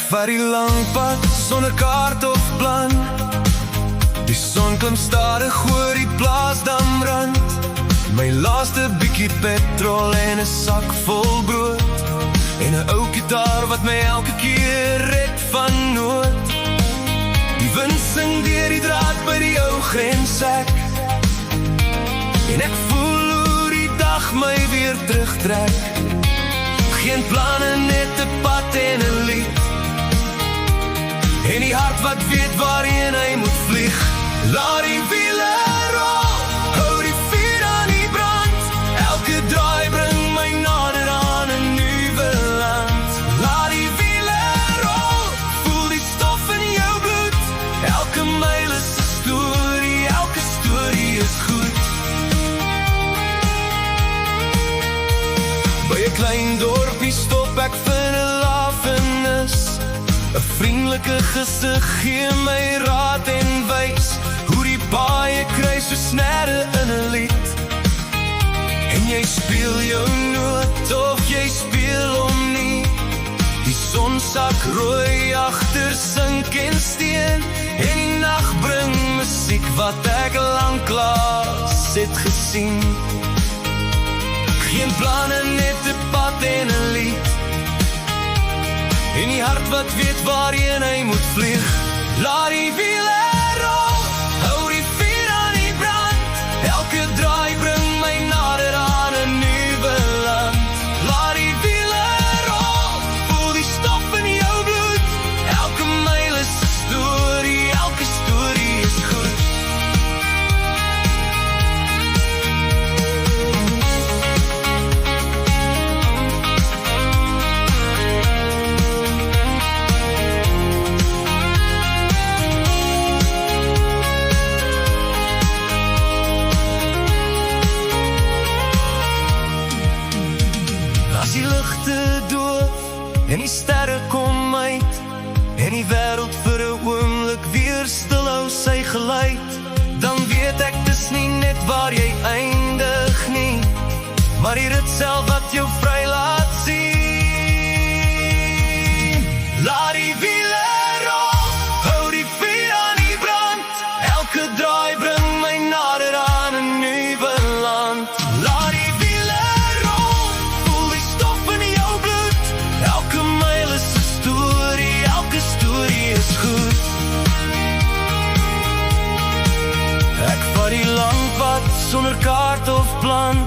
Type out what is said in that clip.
vat die lang pad sonder kaart of plan. Die son klim stadig oor die plaasdamrand. My laaste bietjie petrol en 'n sak vol brood, en 'n ou gitaar wat my elke keer red van nood. Die wind sing deur die draad by die ou grenshek, en ek voel hoe die dag my weer terugtrek. Geen planne, net 'n pad en 'n lied, en die hart wat weet waarheen hy moet vlieg. Laat die wiele rol, hou die vuur aan die brand. Elke draai bring my nader aan 'n nuwe land. Laat die wiele rol, voel die stof in jou bloed. Elke myl is 'n storie, elke storie is goed. By 'n klein dorpie stop ek vir 'n lafenis. 'n vriendelike gesig gee my raad en wys hoe die paaie kruis so snere in 'n lied. En jy speel jou noot of jy speel hom nie. Die son sak rooi agter sink en steen, en die nag bring musiek wat ek lanklaas het gesien. Geen planne, net 'n pad en 'n lied, en die hart wat weet waarheen hy moet vlieg. Laat die wiele rol, hou die vuur aan die brand. Elke draai bring my nader aan 'n nuwe land. Laat die wiele rol, voel die stof in jou bloed. Elke myl is 'n storie, elke storie is goed. Die ligte doof en die sterre kom uit, en die wêreld vir 'n oomblik weer stil hou sy geluid, dan weet ek dis nie net waar jy eindig nie, maar die rit self wat jou vry laat sien. Laat die wiele rol, hou die vuur aan die brand. Elke draai bring my nader aan 'n nuwe land. Laat die wiele rol, voel die stof in jou bloed. Elke myl is 'n storie, elke storie is goed. Ek vat die lang pad sonder kaart of plan.